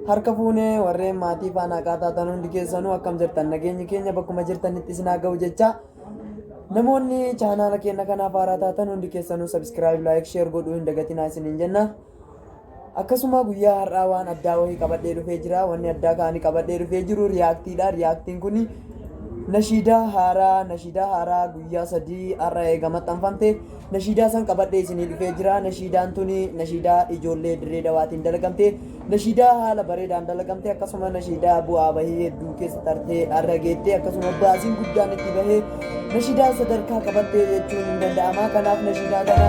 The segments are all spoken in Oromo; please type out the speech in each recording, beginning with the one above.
harka fuunee warreen maatii faana qaataatan hundi keessanuu akkam jirtan nageenyi keenya bakkuma jirtanitti isin haa ga'u jecha namoonni chaanaala keenya kanaaf haaraa taatan hundi keessanuu subscribe like share godhuu hin dagatinaa isiniin jenna. Akkasuma guyyaa har'aa waan addaa wahii qabadhee dhufee jira. Wanni addaa kaanii qabadhee dhufee jiru riyaaktiidha. Riyaaktiin kun nashiidaa haaraa guyyaa 3 har'a eega maxxanfamte nashiidaa san qabadhee isinii dhufee jira. Nashiidaan tuni nashiidaa ijoollee dirree dawaatiin dalagamte, nashiidaa haala bareedaan dalagamte, akkasuma nashiidaa bu'aa bahee hedduu keessa tartee har'a geettee, akkasuma baasiin guddaan itti bahee nashiidaa sadarkaa qabattee jechuun hin danda'ama. Kanaaf nashiidaa kana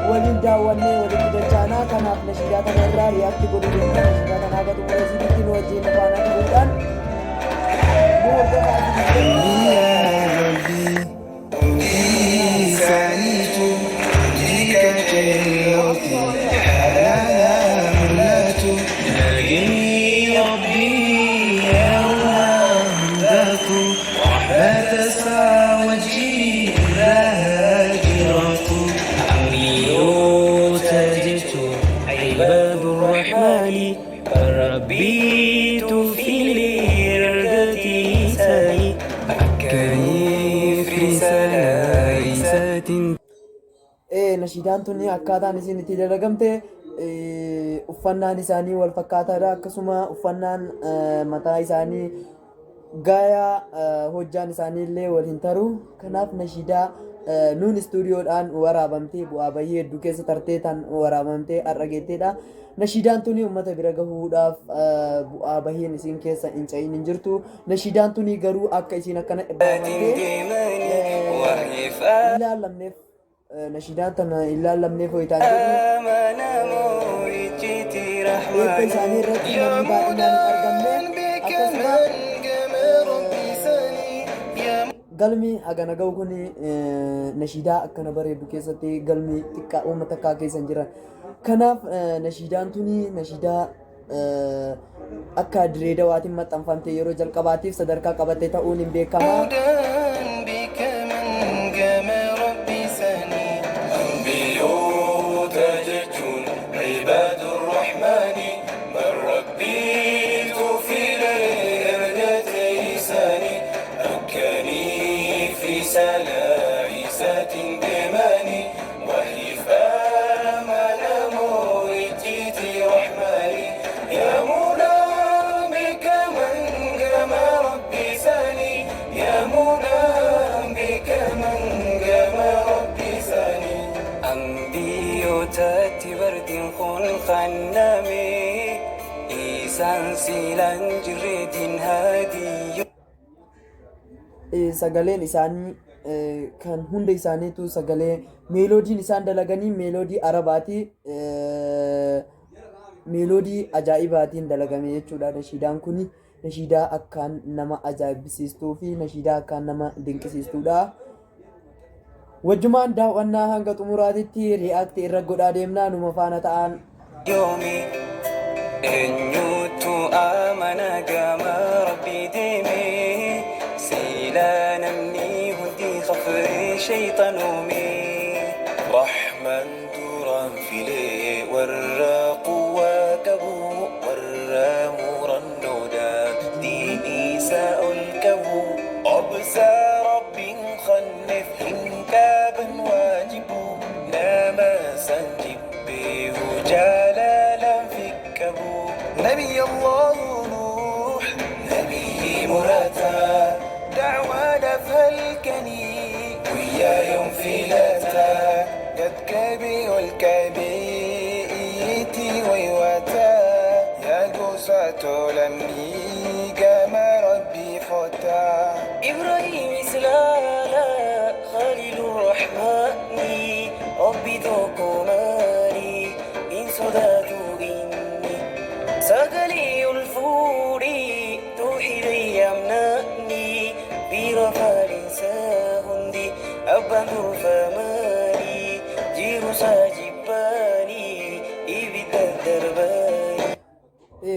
waliin daawwannee walitti dachaanaa. Kanaaf nashiidaa kana irraa riyaaktii godhuu danda'a. Nashiidaa kana haga xumura isinitti nu wajjin faana ta'uudhaan nu hordofaa ربيت في الإردة ساي كيف رسالة nashiidaan tuni akkaataan isin itti dalagamte uffannaan isaanii wal fakkaataadha. Akkasuma uffannaan mataa isaanii gaayaa hojjaan isaanii illee wal hin taru. Kanaaf nashiidaa nuun istuudiyoodhaan waraabamtee bu'aa bahii hedduu keessa tartee tan waraabamtee har'a geetteedha. Nashiidaan tuni uummata bira gahuudhaaf bu'aa bahiin isin keessa hin cayin hin jirtu. Nashiidaan tuni garuu akka isin akkana ilaallamneef nashiidaan tana ilaallamneef ho'itaan eebba isaanii irratti namni baay'inaan hin argamne. Akkasuma galmi hagana ga'u kun nashiidaa akkana bareedu keessatti galmi xiqqaa uummata akka keessa hin jiran. Kanaaf nashiidaan tuni nashiidaa akka dirree dawaatiin maxxanfamte yeroo jalqabaatiif sadarkaa qabattee ta'uun hin beekama. Sagaleen isaanii kan hunda isaaniitu sagalee meeloodiin isaan dalaganii meeloodii arabaati, meeloodii ajaa'ibaatiin dalagame jechuudha. Nashiidaan kun nashiidaa akkaan nama ajaa'ibsiistuu fi nashiidaa akkaan nama dinqisiistuudha. Wajjumaan daawwannaa hanga xumuraatitti riyaaktii irra godhaa deemnaa numa faana ta'an. يومي إنيوت آمنا قام ربي ديمي سيلا نمني هدي خفري شيطانومي رحمن دوران فيلي ورا قوة كبو ورا مورا النودا دي إيساء الكبو أبسا ربي خلف إنكابا واجبو لا ما سنجب به جلالا فكبو نبي الله نوح نبي مراتا دعوة فالكني ويا يوم فيلاتا قد كبي والكبي إيتي ويواتا يا قوساتو لمي قام ربي فوتا إبراهيم سلالا خليل الرحمن ربي ذوقماني إن صداتو إني سقلي الفوري توحي لي يمنعني برفال ساهندي أبدو فماني جيرو ساجباني إبدا الدرباني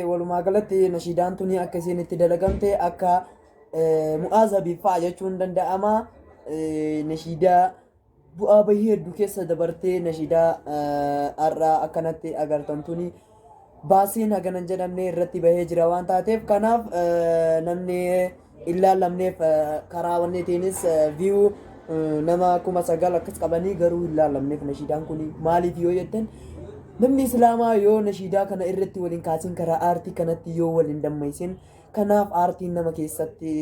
walumaa galatti nashiidaan tuni akka isiin itti dalagamte akka mu'aaza biifaa jechuun danda'ama. Nashiidaa bu'aa bahii hedduu keessa dabartee nashiidaa har'aa akkanatti agartan tuni baasiin haganan jedhamne irratti bahee jira waan taateef kanaaf namni ilaallamneef karaa wanneetiinis view nama 9,000 akkas qabanii garuu ilaallamneef nashiidaan kun maaliif yoo jettan namni islaamaa yoo nashiidaa kana irratti waliin kaasin karaa aartii kanatti yoo waliin dammaysin kanaaf aartiin nama keessatti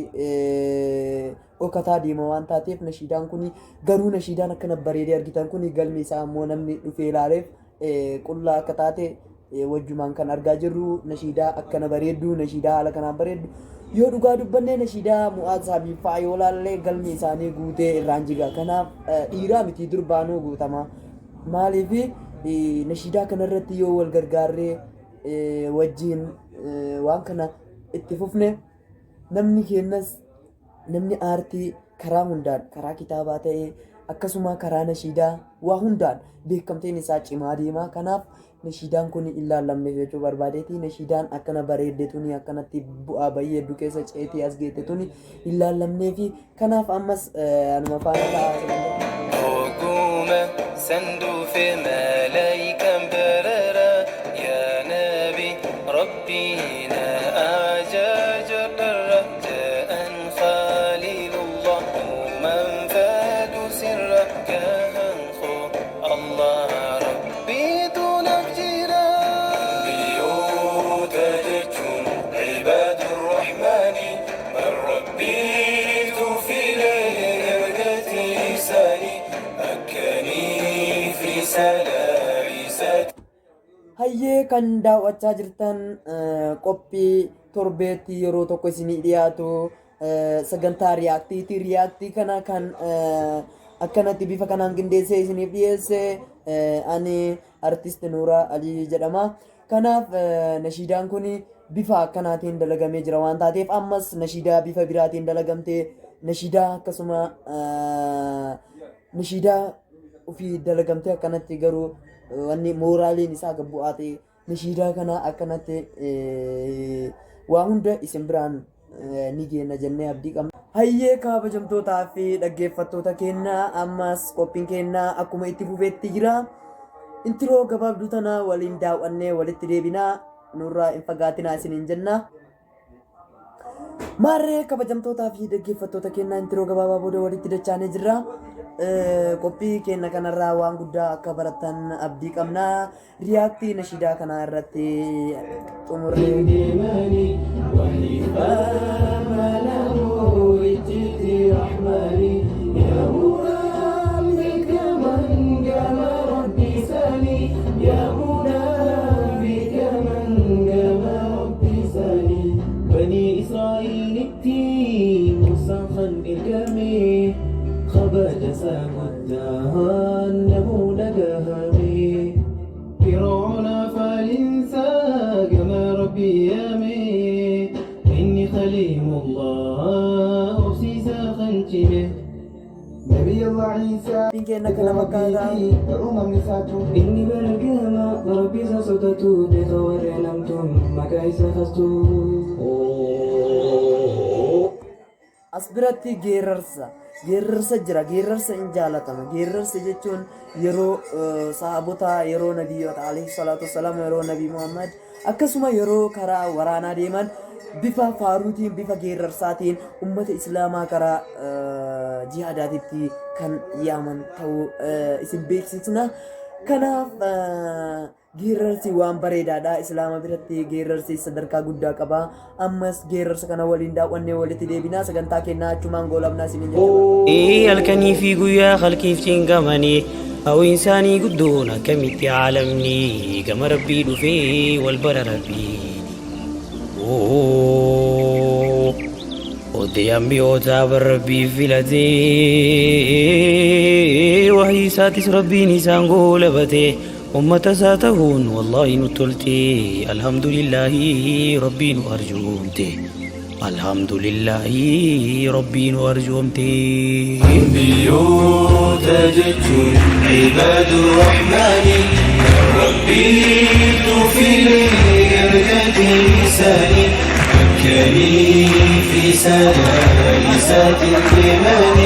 okataa deema waan taateef nashiidaan kun garuu nashiidaan akkana bareedee argitan kun galmi isaa ammoo namni dhufee ilaaleef qullaa akka taate wajjumaan kan argaa jirru nashiidaa akkana bareeddu nashiidaa haala kanaan bareeddu yoo dhugaa dubbannee nashiidaa Mu'aaz Habiib fa'aa yoo laallee galmi isaanii guutee irraan jiga kanaaf dhiiraa miti durbaanuu guutama maaliif nashiidaa kanarratti yoo wal gargaarree wajjiin waan kana itti fufne namni kennas namni aartii karaa hundaan karaa kitaabaa ta'ee akkasuma karaa nashiidaa waa hundaan beekamteen isaa cimaa deema kanaaf nashiidaan kun ilaallamne jechuu barbaadeeti nashiidaan akkana bareeddeetuni akkanatti bu'aa baay'ee hedduu keessa ceetii as geettetuni ilaallamnee fi kanaaf ammas anuma faana ta'a سندوف ملايكا بررا يا نبي ربنا أجاج برا جاء خليل الله من فاد سرا كهنخو الله ربي تنجينا بيوت جتون عباد الرحمن من ربي في ليلتي ساني hayyee kan daawwachaa jirtan qophii torbeetti yeroo tokko isinii dhiyaatu sagantaa riyaaktii kana kan akkanatti bifa kanaan qindeessee isiniif dhiyeesse ani artist Nuuraa Alii jedhama kanaaf nashiidaan kun bifa akkanaatiin dalagamee jira waan taateef ammas nashiidaa bifa biraatiin dalagamtee nashiidaa akkasuma nashiidaa ofii dalagamtee akkanatti garuu wanni mooraaliin isaa gabbu'aate nashiidaa kana akkanatti waa hunda isin biraan ni geenya jennee abdii qabna. Hayyee kabajamtootaa fi dhaggeeffattoota keenya ammas qophiin keenya akkuma itti fufeetti jira. Intiroo gabaabduu tana waliin daawwannee walitti deebinaa nurraa hin fagaatinaa isiniin jenna. Maarree kabajamtootaa fi dhaggeeffattoota keenya intiroo gabaabaa booda walitti dachaanee jirra. Qophii keenya kanarraa waan guddaa akka baratan abdii qabna. Riyaaktii nashiidaa kana irratti خبج سامدها أنه لقهمي فرعون فالإنسى كما ربي يامي إني خليم الله أوسيسا خنشمه نبي الله عيسى إني برقما ربي سصدتو بخور نمتم مكايس خستو asbiratti geerarsa jira geerarsa in jaalatama geerarsa jechuun yeroo sahabota yeroo nabiyyoota alayhi salaatu wassalaam yeroo nabii Muhammad akkasuma yeroo karaa waraanaa deeman bifa faaruutiin bifa geerarsaatiin ummata islaamaa karaa jihaadaatitti kan yaaman ta'uu isin beeksisna kanaaf geerarsi waan bareedaadha islaama biratti geerarsi sadarkaa guddaa qaba ammas geerarsa kana waliin daawwannee walitti deebinaa sagantaa kennaa achumaan goolabnaa isiniin jechuudha. Halkanii fi guyyaa halkiif cinqamanii hawwi isaanii guddoon akkamitti caalamni gama rabbii dhufee wal bara rabbii. Oddee ambiyoota bar rabbii filatee wahii isaatis rabbiin isaan goolabatee. أمة ساتهون والله نتلتي الحمد لله ربي أرجومتي الحمد لله ربي أرجومتي بيوت جتون عباد الرحمن ربي في ليلة لسان مكني في سلاسة الإيمان